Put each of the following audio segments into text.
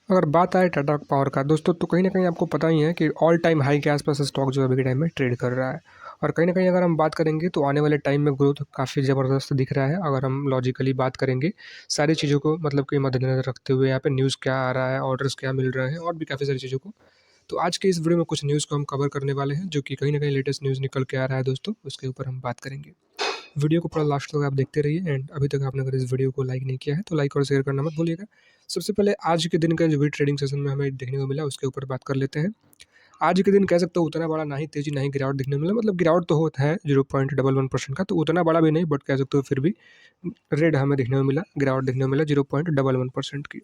अगर बात आए टाटा पावर का दोस्तों, तो कहीं ना कहीं आपको पता ही है कि ऑल टाइम हाई के आसपास स्टॉक जो अभी के टाइम में ट्रेड कर रहा है। और कहीं ना कहीं अगर हम बात करेंगे तो आने वाले टाइम में ग्रोथ काफ़ी ज़बरदस्त दिख रहा है। अगर हम लॉजिकली बात करेंगे सारी चीज़ों को मतलब कि मद्देनजर रखते हुए, यहाँ पे न्यूज़ क्या आ रहा है, ऑर्डर्स क्या मिल रहे हैं और भी काफ़ी सारी चीज़ों को, तो आज के इस वीडियो में कुछ न्यूज़ को हम कवर करने वाले हैं जो कि कहीं ना कहीं लेटेस्ट न्यूज़ निकल के आ रहा है दोस्तों, उसके ऊपर हम बात करेंगे। वीडियो को पूरा लास्ट तक आप देखते रहिए एंड अभी तक आपने अगर इस वीडियो को लाइक नहीं किया है तो लाइक और शेयर करना मत भूलिएगा। सबसे पहले आज के दिन का जो भी ट्रेडिंग सेशन में हमें देखने को मिला उसके ऊपर बात कर लेते हैं। आज के दिन कह सकते हो उतना बड़ा ना ही तेजी ना ही गिरावट देखने को मिला, मतलब गिरावट तो होता है 0.11% का, तो उतना बड़ा भी नहीं, बट कह सकते हो फिर भी रेड हमें देखने को मिला, गिरावट देखने को मिला 0.11% की।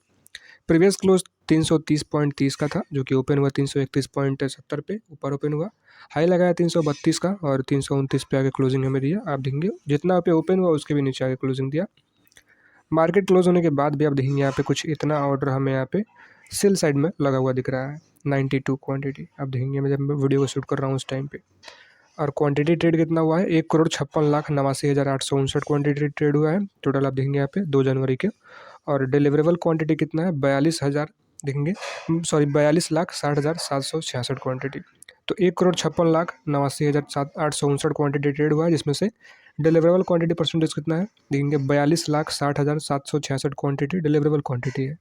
प्रीवियस क्लोज 330.30 का था, जो कि ओपन हुआ 331.70 पे ऊपर ओपन हुआ। हाई लगाया 332 का और 329 पे आगे क्लोजिंग हमें दिया। आप देखेंगे जितना पे ओपन हुआ उसके भी नीचे आगे क्लोजिंग दिया। मार्केट क्लोज होने के बाद भी आप देखेंगे यहाँ पे कुछ इतना ऑर्डर हमें यहाँ पे सेल साइड में लगा हुआ दिख रहा है, 92 क्वांटिटी। आप देखेंगे मैं जब मैं वीडियो को शूट कर रहा हूँ उस टाइम पे। और क्वांटिटी ट्रेड कितना हुआ है, 1,56,89,859 क्वांटिटी ट्रेड हुआ है टोटल। आप देखेंगे यहाँ पे 2 जनवरी के। और डिलीवरेबल क्वांटिटी कितना है, 42,000 देखेंगे, सॉरी 42,60,766 क्वांटिटी। तो 1,56,89,859 क्वांटिटी ट्रेड हुआ है, जिसमें से डिलीवरेबल क्वांटिटी परसेंटेज कितना है देखेंगे, 42,60,766 क्वांटिटी डिलीवरेबल क्वांटिटी है,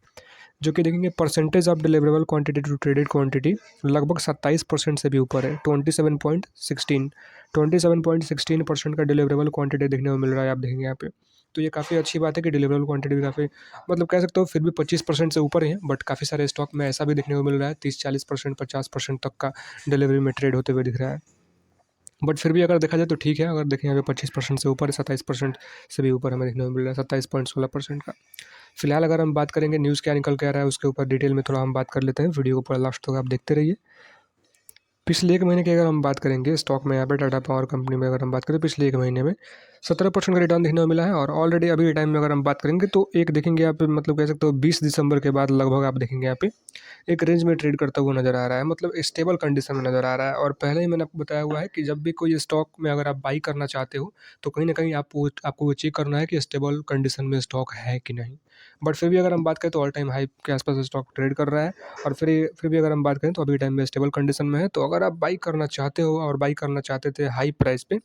जो कि देखेंगे percentage of deliverable quantity to traded quantity लगभग 27% से भी ऊपर है, 27.16% का डिलीवरेबल क्वांटिटी देखने को मिल रहा है। आप देखेंगे यहाँ पे, तो ये काफ़ी अच्छी बात है कि डिलीवरेबल क्वांटिटी भी काफ़ी, मतलब कह सकते हो फिर भी 25% से ऊपर ही है, बट काफ़ी सारे स्टॉक में ऐसा भी देखने को मिल रहा है 30-40%, 50% तक का डिलीवरी में ट्रेड होते हुए दिख रहा है। बट फिर भी अगर देखा जाए तो ठीक है। अगर देखें यहाँ पे 25% से ऊपर है, 27% से भी ऊपर हमें देखने को मिल रहा है, 27.16% का। फिलहाल अगर हम बात करेंगे न्यूज़ क्या निकल के आ रहा है उसके ऊपर डिटेल में थोड़ा हम बात कर लेते हैं। वीडियो को पूरा लास्ट तक आप देखते रहिए। पिछले एक महीने की अगर हम बात करेंगे स्टॉक में, यहाँ पे टाटा पावर कंपनी में अगर हम बात करें पिछले एक महीने में 17% का रिटर्न देखने को मिला है। और ऑलरेडी अभी के टाइम में अगर हम बात करेंगे तो एक देखेंगे यहाँ पे, मतलब कह सकते हो 20 दिसंबर के बाद लगभग आप देखेंगे यहाँ पे एक रेंज में ट्रेड करता हुआ नजर आ रहा है, मतलब स्टेबल कंडीशन में नजर आ रहा है। और पहले ही मैंने आपको बताया हुआ है कि जब भी कोई स्टॉक में अगर आप बाई करना चाहते हो तो कहीं ना कहीं आपको वो चेक करना है कि स्टेबल कंडीशन में स्टॉक है कि नहीं। बट फिर भी अगर हम बात करें तो ऑल टाइम हाई के आसपास स्टॉक ट्रेड कर रहा है। और फिर भी अगर हम बात करें तो अभी टाइम में स्टेबल कंडीशन में है। तो अगर आप बाई करना चाहते हो और बाई करना चाहते थे हाई प्राइस पे,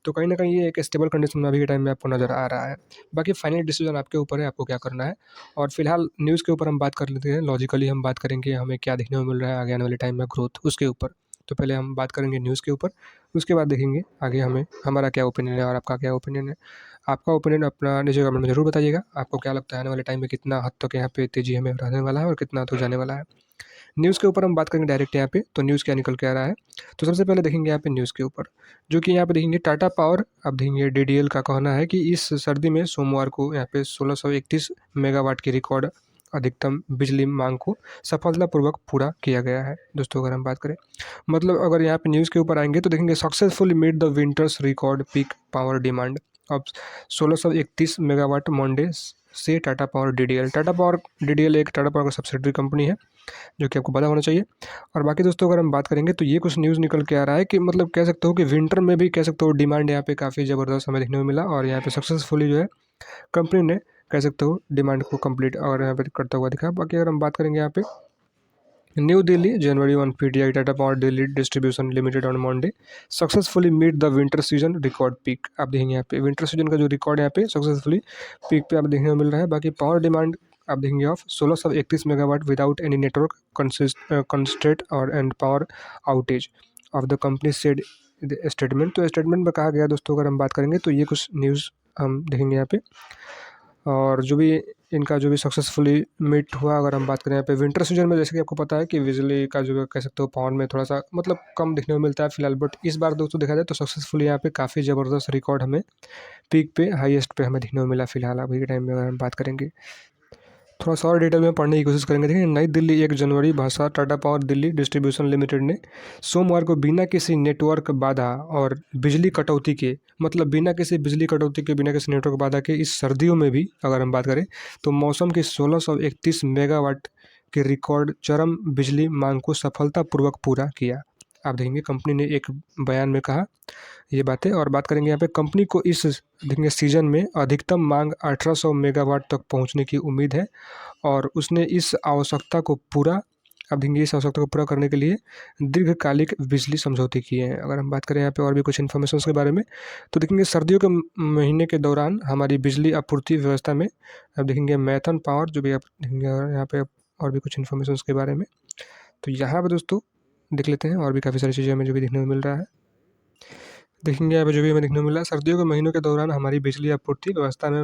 तो कहीं ना कहीं ये एक स्टेबल कंडीशन में अभी के टाइम में आपको नज़र आ रहा है। बाकी फाइनल डिसीजन आपके ऊपर है, आपको क्या करना है। और फिलहाल न्यूज़ के ऊपर हम बात कर लेते हैं, लॉजिकली हम बात करेंगे हमें क्या देखने को मिल रहा है आगे आने वाले टाइम में ग्रोथ उसके ऊपर। तो पहले हम बात करेंगे न्यूज़ के ऊपर, उसके बाद देखेंगे आगे हमें हमारा क्या ओपिनियन है और आपका क्या ओपिनियन है। आपका ओपिनियन अपना नीचे कमेंट में ज़रूर बताइएगा। आपको क्या लगता है आने वाले टाइम में कितना हद तक यहाँ पे तेज़ी हमें रहने वाला है और कितना तो जाने वाला है। न्यूज़ के ऊपर हम बात करेंगे डायरेक्ट यहाँ पे, तो न्यूज़ क्या निकल के आ रहा है। तो सबसे पहले देखेंगे यहाँ पे न्यूज़ के ऊपर, जो कि यहाँ पे देखेंगे टाटा पावर, अब देखेंगे डीडीएल का कहना है कि इस सर्दी में सोमवार को यहाँ पे 1631 मेगावाट की रिकॉर्ड अधिकतम बिजली मांग को सफलतापूर्वक पूरा किया गया है। दोस्तों अगर हम बात करें, मतलब अगर यहाँ पे न्यूज़ के ऊपर आएंगे तो देखेंगे successfully meet the winters record peak power demand अब 1631 मेगावाट मंडे से Tata power DDL. Tata power DDL एक टाटा पावर का सब्सिडरी कंपनी है, जो कि आपको पता होना चाहिए। और बाकी दोस्तों अगर हम बात करेंगे तो ये कुछ न्यूज़ निकल के आ रहा है कि मतलब कह सकते हो कि विंटर में भी कह सकते हो डिमांड यहाँ पे काफ़ी ज़बरदस्त हमें देखने को मिला। और यहाँ पे सक्सेसफुली जो है कंपनी ने कह सकते हो डिमांड को कंप्लीट और यहाँ पे करता हुआ दिखा। बाकी अगर हम बात करेंगे यहाँ पे new Delhi January 1 PTI Tata power Delhi distribution limited on Monday successfully meet the winter season record peak. आप देखेंगे यहाँ पे विंटर सीजन का जो रिकॉर्ड यहाँ पे सक्सेसफुली पीक पे आप देखने को मिल रहा है। बाकी पावर डिमांड आप देखेंगे of 1631 megawatt without any network constraint और and power outage of the company said statement. तो स्टेटमेंट में कहा गया दोस्तों, अगर हम बात करेंगे तो ये कुछ न्यूज़ हम देखेंगे यहाँ पे। और जो भी इनका जो भी सक्सेसफुली मीट हुआ, अगर हम बात करें यहाँ पे विंटर सीजन में, जैसे कि आपको पता है कि बिजली का जो कह सकते हो पावर में थोड़ा सा मतलब कम देखने को मिलता है फिलहाल, बट इस बार दोस्तों देखा जाए तो सक्सेसफुली यहाँ पे काफ़ी ज़बरदस्त रिकॉर्ड हमें पीक पे हाईएस्ट पे हमें देखने को मिला फिलहाल अभी के टाइम में। अगर हम बात करेंगे थोड़ा सा और डिटेल में पढ़ने की कोशिश करेंगे। देखिए नई दिल्ली 1 जनवरी भाषा Tata power Delhi distribution limited ने सोमवार को बिना किसी नेटवर्क बाधा और बिजली कटौती के, मतलब बिना किसी बिजली कटौती के, बिना किसी नेटवर्क बाधा के इस सर्दियों में भी अगर हम बात करें तो मौसम की 1631 मेगावाट के रिकॉर्ड चरम बिजली मांग को सफलतापूर्वक पूरा किया। आप देखेंगे कंपनी ने एक बयान में कहा ये बातें। और बात करेंगे यहाँ पे कंपनी को इस देखेंगे सीजन में अधिकतम मांग 1800 मेगावाट तक पहुँचने की उम्मीद है और उसने इस आवश्यकता को पूरा अब देखेंगे इस आवश्यकता को पूरा करने के लिए दीर्घकालिक बिजली समझौते किए हैं। अगर हम बात करें यहाँ पे और भी कुछ इन्फॉर्मेशन के बारे में तो देखेंगे सर्दियों के महीने के दौरान हमारी बिजली आपूर्ति व्यवस्था में अब देखेंगे मैथन पावर जो भी आप देखेंगे यहाँ पे और भी कुछ इन्फॉर्मेशन के बारे में। तो यहाँ पर दोस्तों देख लेते हैं और भी काफ़ी सारी चीज़ें हमें जो भी देखने को मिल रहा है। देखेंगे यहाँ पे जो भी हमें देखने को मिल रहा है सर्दियों के महीनों के दौरान हमारी बिजली आपूर्ति व्यवस्था में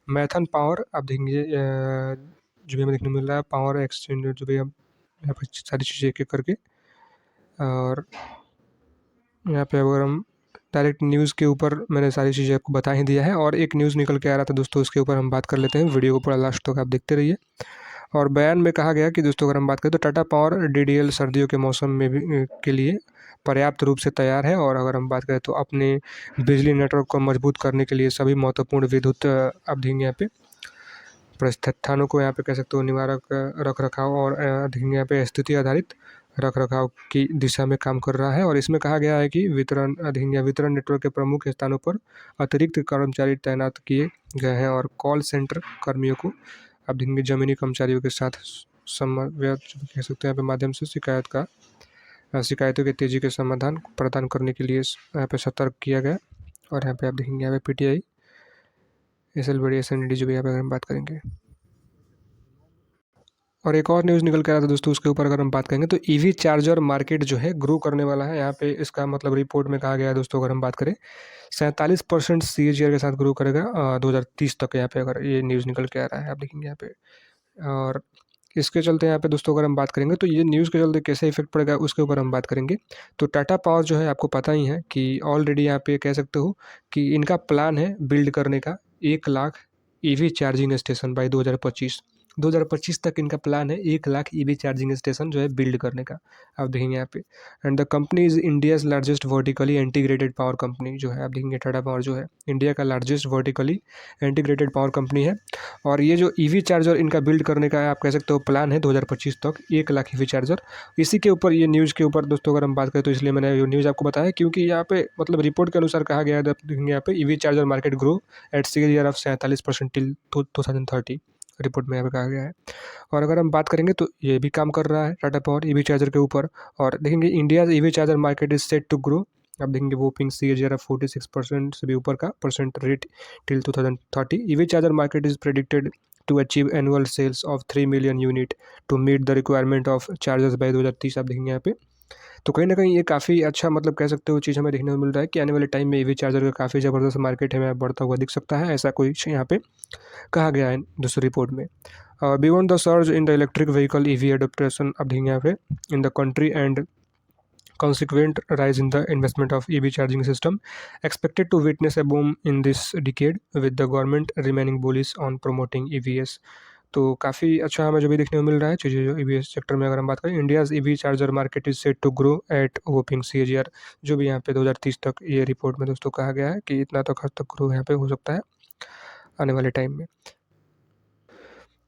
मैथन पावर आप देखेंगे जो भी हमें देखने को मिल रहा है पावर एक्सचेंज जो भी हम यहाँ पर सारी चीज़ें एक एक करके। और यहाँ पे अगर हम डायरेक्ट न्यूज़ के ऊपर मैंने सारी चीज़ें आपको बता ही दिया है और एक न्यूज़ निकल के आ रहा था दोस्तों उसके ऊपर हम बात कर लेते हैं। वीडियो को पूरा लास्ट तक आप देखते रहिए। और बयान में कहा गया कि दोस्तों अगर हम बात करें तो टाटा पावर डीडीएल सर्दियों के मौसम में भी के लिए पर्याप्त रूप से तैयार है। और अगर हम बात करें तो अपने बिजली नेटवर्क को मजबूत करने के लिए सभी महत्वपूर्ण विद्युत अवधि यहाँ पे परिस्थानों को यहाँ पे कह सकते हो निवारक रख रखाव और यहाँ पे स्थिति आधारित रख रखाव की दिशा में काम कर रहा है। और इसमें कहा गया है कि वितरण नेटवर्क के प्रमुख स्थानों पर अतिरिक्त कर्मचारी तैनात किए गए हैं और कॉल सेंटर कर्मियों को अब देखेंगे ज़मीनी कर्मचारियों के साथ समन्वय कह सकते हैं यहाँ पे माध्यम से शिकायतों के तेज़ी के समाधान प्रदान करने के लिए यहाँ पे सतर्क किया गया। और यहाँ पे आप देखेंगे यहाँ पे पीटीआई एसएल बड़ी एसएनडी जो भी यहाँ पे अगर हम बात करेंगे। और एक और न्यूज़ निकल के आया था दोस्तों उसके ऊपर अगर हम बात करेंगे तो ईवी चार्जर मार्केट जो है ग्रो करने वाला है। यहाँ पे इसका मतलब रिपोर्ट में कहा गया है दोस्तों अगर हम बात करें 47% CAGR के साथ ग्रो करेगा 2030 तक। यहाँ पे अगर ये न्यूज़ निकल के आ रहा है आप देखेंगे यहाँ पे। और इसके चलते यहाँ पे दोस्तों अगर हम बात करेंगे तो ये न्यूज़ के चलते कैसे इफेक्ट पड़ेगा उसके ऊपर हम बात करेंगे। तो टाटा पावर जो है आपको पता ही है कि ऑलरेडी यहाँ पे कह सकते हो कि इनका प्लान है बिल्ड करने का 1 lakh EV charging station by 2025 तक इनका प्लान है 1 लाख ईवी चार्जिंग स्टेशन जो है बिल्ड करने का। आप देखेंगे यहाँ पे and the company is India's largest vertically integrated power company जो है आप देखेंगे टाटा पावर जो है इंडिया का largest vertically integrated power company है। और ये जो ईवी चार्जर इनका बिल्ड करने का आप कह सकते हो प्लान है 2025 तक 1 लाख ईवी चार्जर। इसी के ऊपर ये न्यूज़ के ऊपर दोस्तों अगर हम बात करें तो इसलिए मैंने ये न्यूज़ आपको बताया क्योंकि यहाँ पे मतलब रिपोर्ट के अनुसार कहा गया है देखेंगे यहाँ पे EV charger market grow at CAGR of 47% till 2030 report में यहाँ पे कहा गया है। और अगर हम बात करेंगे तो ये भी काम कर रहा है टाटा पावर ईवी चार्जर के ऊपर। और देखेंगे India EV charger market is set to grow आप देखेंगे वोपिंग CAGR ऑफ 46% से भी ऊपर का percent rate till 2030। EV charger market is predicted to achieve annual sales of 3 million unit to meet the requirement of chargers by 2030 आप देखेंगे यहाँ पे। तो कहीं ना कहीं ये काफ़ी अच्छा मतलब कह सकते हो चीज़ हमें देखने को मिल रहा है कि आने वाले टाइम में ईवी चार्जर का काफ़ी ज़बरदस्त मार्केट हमें बढ़ता हुआ दिख सकता है। ऐसा कोई यहाँ पे कहा गया है दूसरी रिपोर्ट में। Beyond the surge in the electric vehicle EV adoption अब देखेंगे यहाँ पे in the country and consequent rise in the investment of EV charging system expected to witness a boom in this decade with the government remaining bullish on promoting EVs। तो काफ़ी अच्छा हमें जो भी देखने को मिल रहा है चीज़ें जो EV सेक्टर में अगर हम बात करें India's EV charger market is set to grow at whopping CAGR जो भी यहाँ पे 2030 तक ये रिपोर्ट में दोस्तों कहा गया है कि इतना तक हद तक ग्रो यहाँ पे हो सकता है आने वाले टाइम में।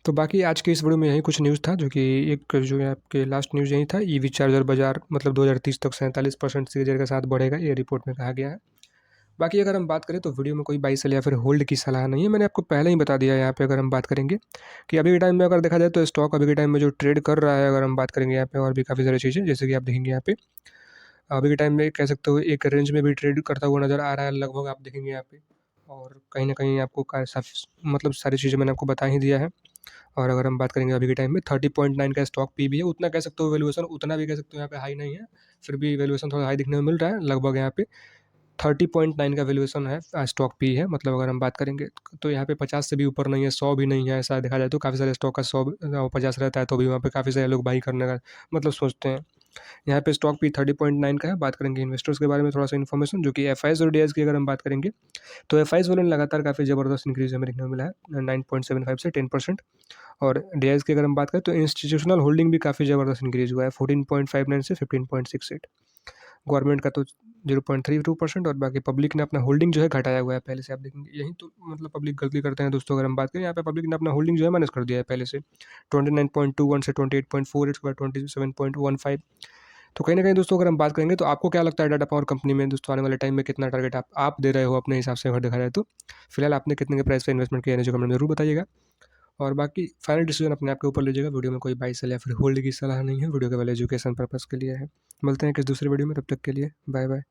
तो बाकी आज के इस वीडियो में यही कुछ न्यूज़ था जो कि एक जो है आपके लास्ट न्यूज़ यही था EV चार्जर बाजार मतलब 2030 तक 47% CAGR के साथ बढ़ेगा ये रिपोर्ट में कहा गया है। बाकी अगर हम बात करें तो वीडियो में कोई बाई सेल या फिर होल्ड की सलाह नहीं है। मैंने आपको पहले ही बता दिया है यहाँ पे अगर हम बात करेंगे कि अभी के टाइम में अगर देखा जाए तो स्टॉक अभी के टाइम में जो ट्रेड कर रहा है अगर हम बात करेंगे यहाँ पे और भी काफ़ी सारी चीज़ें जैसे कि आप देखेंगे यहाँ पे अभी के टाइम में कह सकते हो एक रेंज में भी ट्रेड करता हुआ नज़र आ रहा है लगभग आप देखेंगे यहाँ पे। और कहीं ना कहीं आपको मतलब सारी चीज़ें मैंने आपको बता ही दिया है। और अगर हम बात करेंगे अभी के टाइम में 30.9 का स्टॉक पी भी है उतना कह सकते हो वैल्यूएशन उतना भी कह सकते हो यहाँ पे हाई नहीं है फिर भी वैल्यूएशन थोड़ा हाई दिखने को मिल रहा है लगभग यहाँ पे 30.9 का वैल्यूएशन है स्टॉक पी है। मतलब अगर हम बात करेंगे तो यहाँ पे 50 से भी ऊपर नहीं है 100 भी नहीं है। ऐसा देखा जाए तो काफ़ी सारे स्टॉक का 100-50 रहता है तो भी वहाँ पे काफ़ी सारे लोग बाई करने का मतलब सोचते हैं। यहाँ पे स्टॉक पी 30.9 का है। बात करेंगे इन्वेस्टर्स के बारे में थोड़ा सा इन्फॉर्मेशन जो कि FIs और DIs की अगर हम बात करेंगे तो FIs वालों ने लगातार काफ़ी ज़बरदस्त इंक्रीज हमें देखने को मिला है 9.75 से 10%। और DIs की अगर हम बात करें तो इंस्टीट्यूशनल होल्डिंग भी काफ़ी ज़बरदस्त इंक्रीज हुआ है 14.59 से 15.68। गवर्नमेंट का तो 0.32% और बाकी पब्लिक ने अपना होल्डिंग जो है घटाया हुआ है पहले से। आप देखेंगे यही तो मतलब पब्लिक गलती करते हैं दोस्तों। अगर हम बात करें यहाँ पे पब्लिक ने अपना होल्डिंग जो है माइनस कर दिया है पहले से 29.21 से 28.48 के बाद 27.15 तो कहीं न कहीं दोस्तों अगर हम बात करेंगे तो आपको क्या लगता है टाटा पावर कंपनी में दोस्तों आने वाले टाइम में कितना टारगेट आप दे रहे हो अपने हिसाब से अगर देखा जाए तो? फिलहाल आपने कितने के प्राइस पे इन्वेस्टमेंट किया है नीचे कमेंट में ज़रूर बताइएगा। और बाकी फाइनल डिसीजन अपने आप के ऊपर लीजिएगा। वीडियो में कोई बाय सेल या फिर होल्ड की सलाह नहीं है। वीडियो केवल एजुकेशन पर्पज़ के लिए है। मिलते हैं किसी दूसरे वीडियो में, तब तक के लिए बाय बाय।